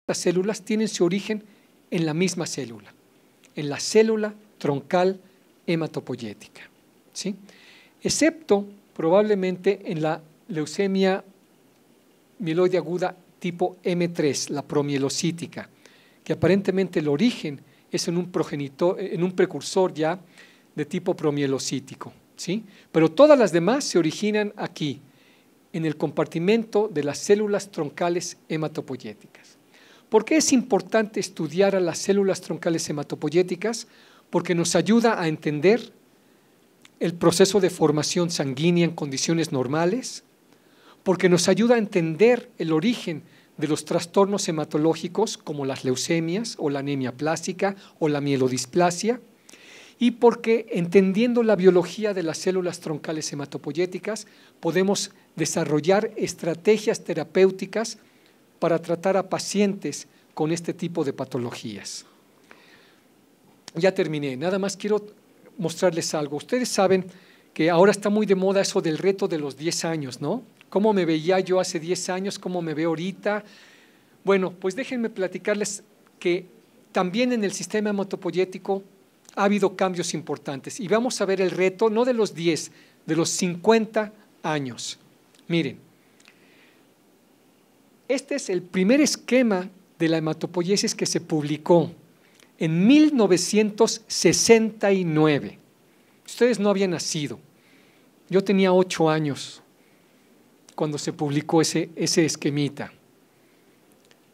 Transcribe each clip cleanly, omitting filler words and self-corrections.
Las células tienen su origen en la misma célula, en la célula troncal hematopoyética, ¿sí? Excepto probablemente en la leucemia mieloide aguda tipo M3, la promielocítica, que aparentemente el origen es en un precursor ya de tipo promielocítico, ¿sí? Pero todas las demás se originan aquí, en el compartimento de las células troncales hematopoyéticas. ¿Por qué es importante estudiar a las células troncales hematopoyéticas? Porque nos ayuda a entender el proceso de formación sanguínea en condiciones normales, porque nos ayuda a entender el origen de los trastornos hematológicos como las leucemias o la anemia plástica o la mielodisplasia, y porque entendiendo la biología de las células troncales hematopoyéticas podemos desarrollar estrategias terapéuticas para tratar a pacientes con este tipo de patologías. Ya terminé, nada más quiero mostrarles algo. Ustedes saben que ahora está muy de moda eso del reto de los 10 años, ¿no? ¿Cómo me veía yo hace 10 años? ¿Cómo me veo ahorita? Bueno, pues déjenme platicarles que también en el sistema hematopoyético ha habido cambios importantes. Y vamos a ver el reto, no de los 10, de los 50 años. Miren, este es el primer esquema de la hematopoiesis que se publicó en 1969. Ustedes no habían nacido. Yo tenía 8 años cuando se publicó ese esquemita.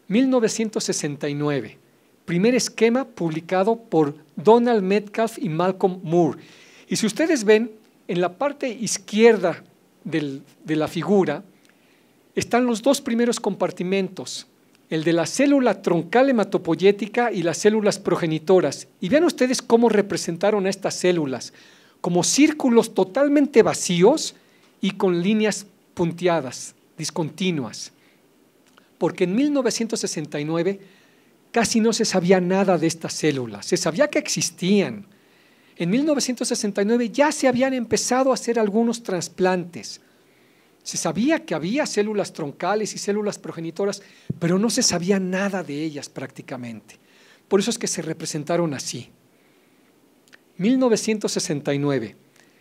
1969, primer esquema publicado por Donald Metcalf y Malcolm Moore. Y si ustedes ven, en la parte izquierda de la figura están los dos primeros compartimentos, el de la célula troncal hematopoyética y las células progenitoras. Y vean ustedes cómo representaron a estas células, como círculos totalmente vacíos y con líneas punteadas, discontinuas. Porque en 1969 casi no se sabía nada de estas células, se sabía que existían. En 1969 ya se habían empezado a hacer algunos trasplantes. Se sabía que había células troncales y células progenitoras, pero no se sabía nada de ellas prácticamente. Por eso es que se representaron así. 1969,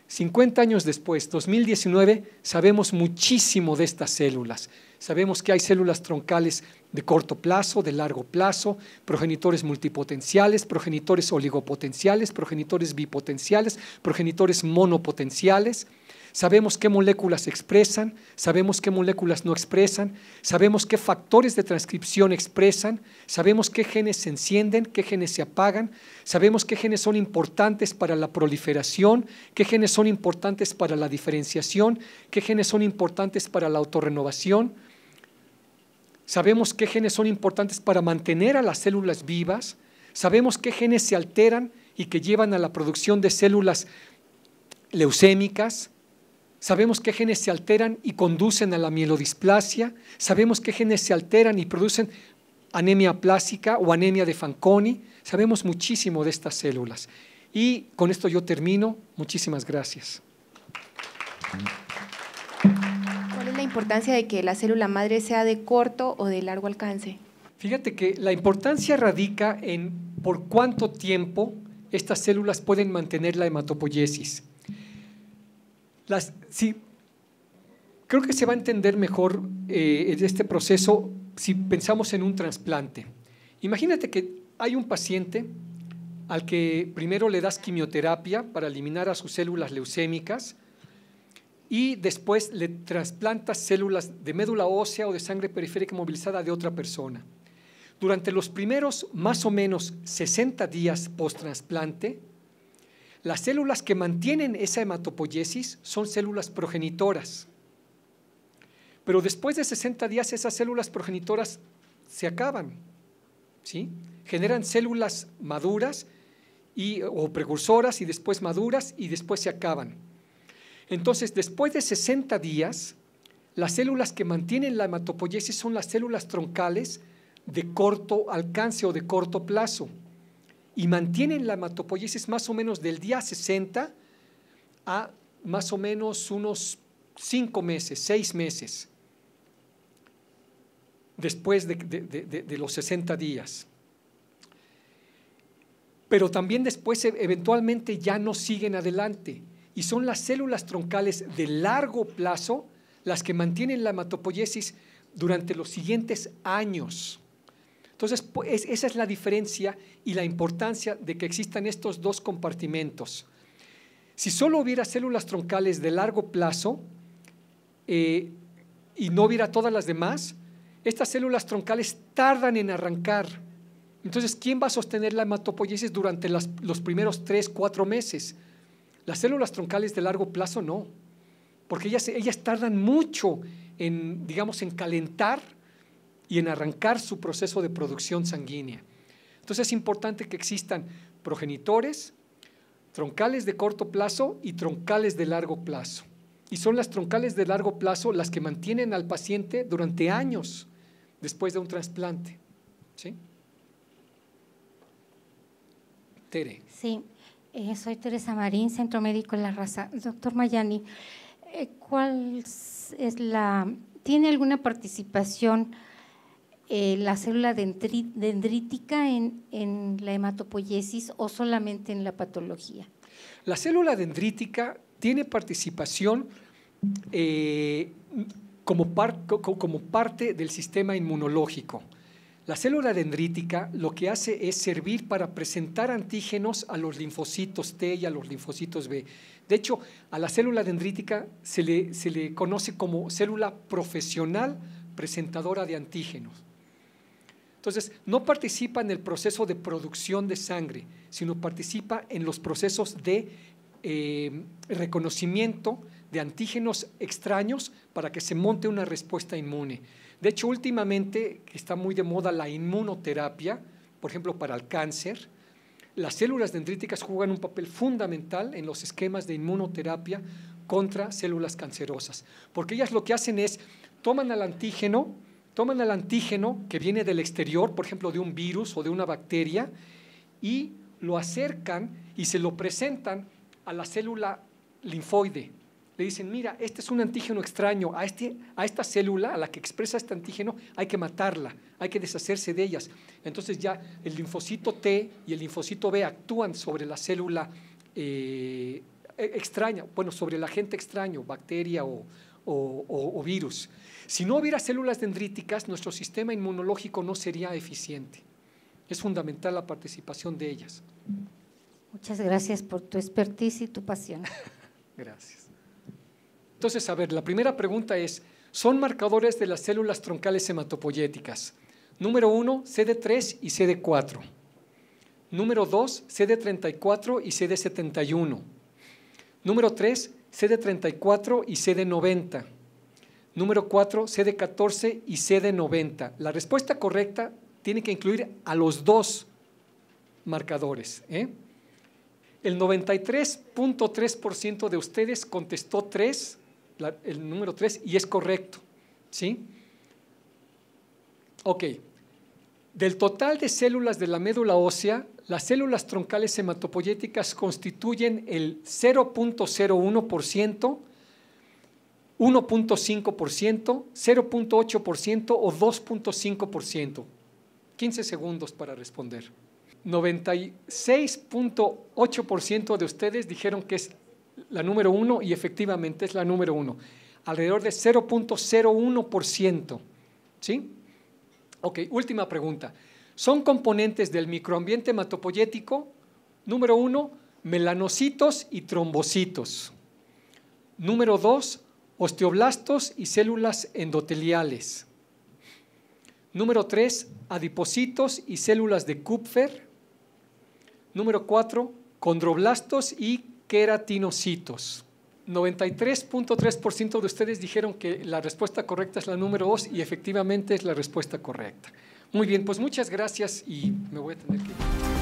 50 años después, 2019, sabemos muchísimo de estas células. Sabemos que hay células troncales de corto plazo, de largo plazo, progenitores multipotenciales, progenitores oligopotenciales, progenitores bipotenciales, progenitores monopotenciales. Sabemos qué moléculas expresan, sabemos qué moléculas no expresan, sabemos qué factores de transcripción expresan, sabemos qué genes se encienden, qué genes se apagan, sabemos qué genes son importantes para la proliferación, qué genes son importantes para la diferenciación, qué genes son importantes para la autorrenovación. Sabemos qué genes son importantes para mantener a las células vivas, sabemos qué genes se alteran y que llevan a la producción de células leucémicas, sabemos qué genes se alteran y conducen a la mielodisplasia, sabemos qué genes se alteran y producen anemia plástica o anemia de Fanconi, sabemos muchísimo de estas células. Y con esto yo termino. Muchísimas gracias. ¿Cuál es la importancia de que la célula madre sea de corto o de largo alcance? Fíjate que la importancia radica en por cuánto tiempo estas células pueden mantener la hematopoiesis. Creo que se va a entender mejor este proceso si pensamos en un trasplante. Imagínate que hay un paciente al que primero le das quimioterapia para eliminar a sus células leucémicas y después le trasplantas células de médula ósea o de sangre periférica movilizada de otra persona. Durante los primeros más o menos 60 días post-trasplante, las células que mantienen esa hematopoiesis son células progenitoras. Pero después de 60 días esas células progenitoras se acaban, ¿sí? Generan células maduras o precursoras y después maduras y después se acaban. Entonces, después de 60 días, las células que mantienen la hematopoiesis son las células troncales de corto alcance o de corto plazo y mantienen la hematopoiesis más o menos del día 60 a más o menos unos 5 meses, 6 meses. después de los 60 días. Pero también después eventualmente ya no siguen adelante y son las células troncales de largo plazo las que mantienen la hematopoiesis durante los siguientes años. Entonces, esa es la diferencia y la importancia de que existan estos dos compartimentos. Si solo hubiera células troncales de largo plazo y no hubiera todas las demás, estas células troncales tardan en arrancar. Entonces, ¿quién va a sostener la hematopoiesis durante los primeros 3, 4 meses? Las células troncales de largo plazo no, porque ellas tardan mucho en, digamos, en calentar y en arrancar su proceso de producción sanguínea. Entonces, es importante que existan progenitores, troncales de corto plazo y troncales de largo plazo. Y son las troncales de largo plazo las que mantienen al paciente durante años después de un trasplante. ¿Sí? Tere. Sí, soy Teresa Marín, Centro Médico La Raza. Doctor Mayani, ¿tiene alguna participación la célula dendrítica en la hematopoiesis o solamente en la patología? La célula dendrítica tiene participación como parte del sistema inmunológico. La célula dendrítica lo que hace es servir para presentar antígenos a los linfocitos T y a los linfocitos B. De hecho, a la célula dendrítica se le conoce como célula profesional presentadora de antígenos. Entonces, no participa en el proceso de producción de sangre, sino participa en los procesos de reconocimiento de antígenos extraños para que se monte una respuesta inmune. De hecho, últimamente, que está muy de moda la inmunoterapia, por ejemplo, para el cáncer, las células dendríticas juegan un papel fundamental en los esquemas de inmunoterapia contra células cancerosas, porque ellas lo que hacen es, toman al antígeno que viene del exterior, por ejemplo, de un virus o de una bacteria, y lo acercan y se lo presentan a la célula linfoide. Le dicen, mira, este es un antígeno extraño, a esta célula, a la que expresa este antígeno, hay que matarla, hay que deshacerse de ellas. Entonces ya el linfocito T y el linfocito B actúan sobre la célula extraña, bueno, sobre el agente extraño, bacteria o virus. Si no hubiera células dendríticas, nuestro sistema inmunológico no sería eficiente. Es fundamental la participación de ellas. Muchas gracias por tu expertise y tu pasión. Gracias. Entonces, a ver, la primera pregunta es, ¿son marcadores de las células troncales hematopoyéticas? Número 1, CD3 y CD4. Número 2, CD34 y CD71. Número 3, CD34 y CD90. Número 4, CD14 y CD90. La respuesta correcta tiene que incluir a los dos marcadores. El 93.3% de ustedes contestó 3, el número 3, y es correcto. ¿Sí? Ok. Del total de células de la médula ósea, las células troncales hematopoyéticas constituyen el 0.01%, 1.5%, 0.8% o 2.5%. 15 segundos para responder. 96.8% de ustedes dijeron que es la número 1 y efectivamente es la número 1. Alrededor de 0.01%. ¿Sí? Ok, última pregunta. ¿Son componentes del microambiente hematopoyético? Número 1, melanocitos y trombocitos. Número 2, osteoblastos y células endoteliales. Número 3, adipocitos y células de Kupfer. Número 4, condroblastos y queratinocitos. 93.3% de ustedes dijeron que la respuesta correcta es la número 2 y efectivamente es la respuesta correcta. Muy bien, pues muchas gracias y me voy a tener que ir.